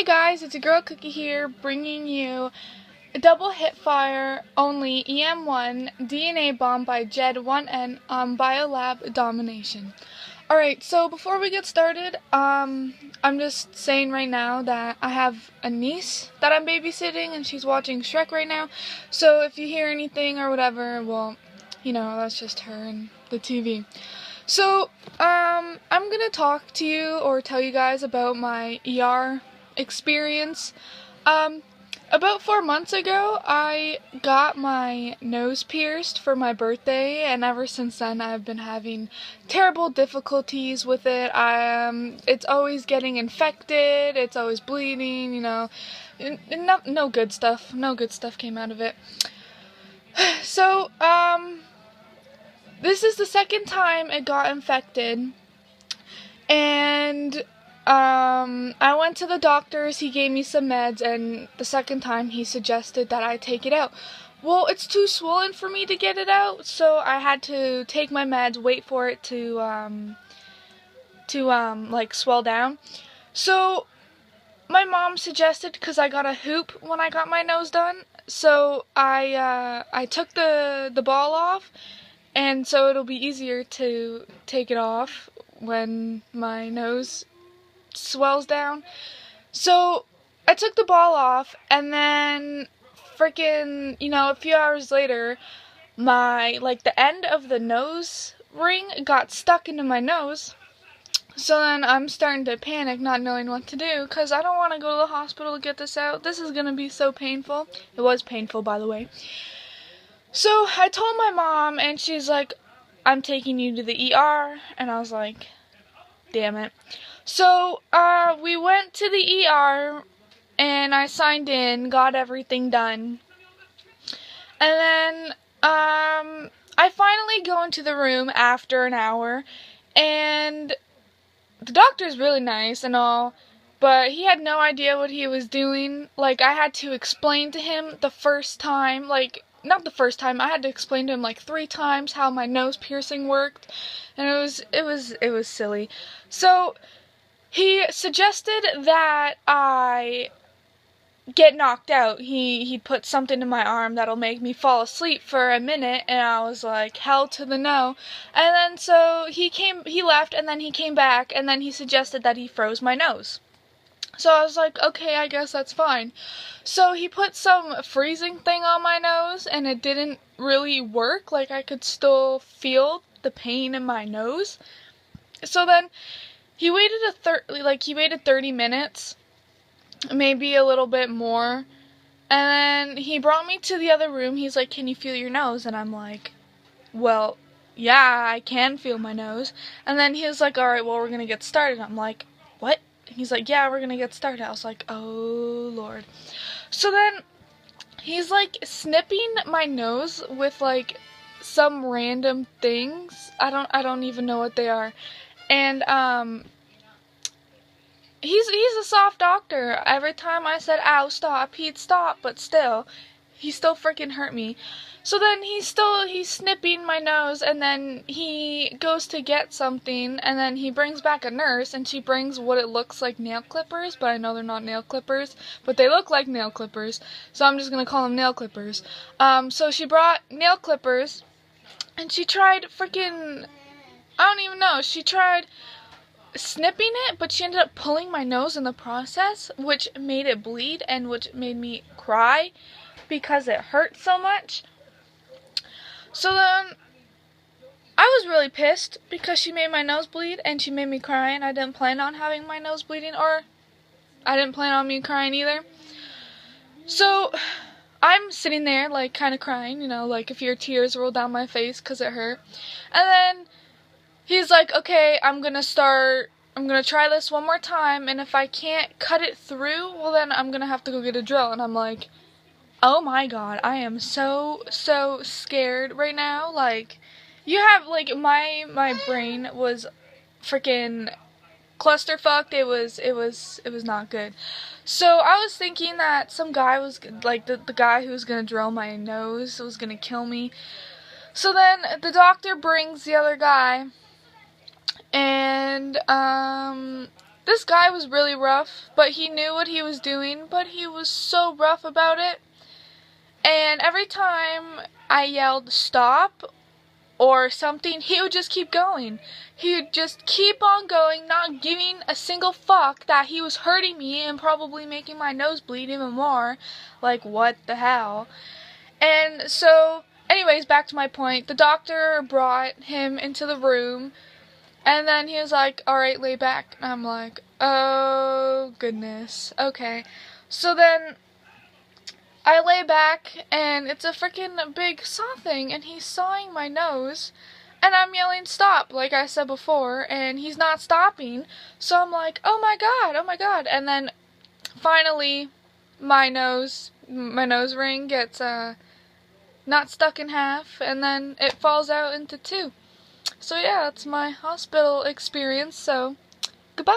Hey guys, it's a girl Cookie here, bringing you a double Hipfire only EM1 DNA bomb by Jed1N on Biolab Domination. Alright, so before we get started, I'm just saying right now that I have a niece that I'm babysitting and she's watching Shrek right now. So if you hear anything or whatever, well, you know, that's just her and the TV. So, I'm gonna talk to you or tell you guys about my ER experience. About 4 months ago, I got my nose pierced for my birthday, and ever since then I've been having terrible difficulties with it. It's always getting infected, it's always bleeding, you know, no good stuff. No good stuff came out of it. So, this is the second time it got infected, and I went to the doctors, he gave me some meds, and the second time he suggested that I take it out. Well, it's too swollen for me to get it out, so I had to take my meds, wait for it to like swell down. So my mom suggested, because I got a hoop when I got my nose done, so I took the ball off, and so it'll be easier to take it off when my nose swells down. So I took the ball off, and then you know, a few hours later, the end of the nose ring got stuck into my nose. So then I'm starting to panic, not knowing what to do, because I don't want to go to the hospital to get this out. This is going to be so painful. It was painful, by the way. So I told my mom, and she's like, I'm taking you to the ER, and I was like, damn it. So we went to the ER, and I signed in, got everything done, and then I finally go into the room after an hour, and the doctor's really nice and all, but he had no idea what he was doing. Like, I had to explain to him the first time, not the first time, I had to explain to him like 3 times how my nose piercing worked, and it was silly. So he suggested that I get knocked out. He put something in my arm that'll make me fall asleep for a minute, and I was like, hell to the no. And then so he left, and then he came back, and then he suggested that he froze my nose. So I was like, okay, I guess that's fine. So he put some freezing thing on my nose, and it didn't really work. Like, I could still feel the pain in my nose. So then he waited 30 minutes, maybe a little bit more, and then he brought me to the other room. He's like, can you feel your nose? And I'm like, well, yeah, I can feel my nose. And then he was like, alright, well, we're gonna get started. I'm like, what? He's like, yeah, we're gonna get started. I was like, oh Lord. So then he's like snipping my nose with like some random things. I don't even know what they are. And he's a soft doctor. Every time I said ow, stop, he'd stop, but still he still freaking hurt me. So then he's snipping my nose, and then he goes to get something, and then he brings back a nurse, and she brings what it looks like nail clippers, but I know they're not nail clippers, but they look like nail clippers, so I'm just gonna call them nail clippers. So she brought nail clippers, and she tried freaking, I don't even know, she tried snipping it, but she ended up pulling my nose in the process, which made it bleed, and which made me cry, because it hurt so much. So then, I was really pissed because she made my nose bleed and she made me cry, and I didn't plan on having my nose bleeding, or I didn't plan on me crying either. So, I'm sitting there, like, kind of crying, you know, like if your tears roll down my face because it hurt. And then he's like, okay, I'm gonna try this one more time, and if I can't cut it through, well then I'm gonna have to go get a drill. And I'm like, oh my god, I am so scared right now. Like, you have, like, my brain was freaking clusterfucked. It was not good. So I was thinking that some guy was, like, the guy who was gonna drill my nose was gonna kill me. So then the doctor brings the other guy, and this guy was really rough, but he knew what he was doing, but he was so rough about it. And every time I yelled stop or something, he would just keep going. He would just keep on going, not giving a single fuck that he was hurting me and probably making my nose bleed even more. Like, what the hell? And so, anyways, back to my point. The doctor brought him into the room, and then he was like, alright, lay back. And I'm like, oh, goodness. Okay. So then I lay back, and it's a freaking big saw thing, and he's sawing my nose, and I'm yelling stop, like I said before, and he's not stopping. So I'm like, oh my god. And then finally my nose ring gets not stuck in half, and then it falls out into two. So yeah, that's my hospital experience, so goodbye.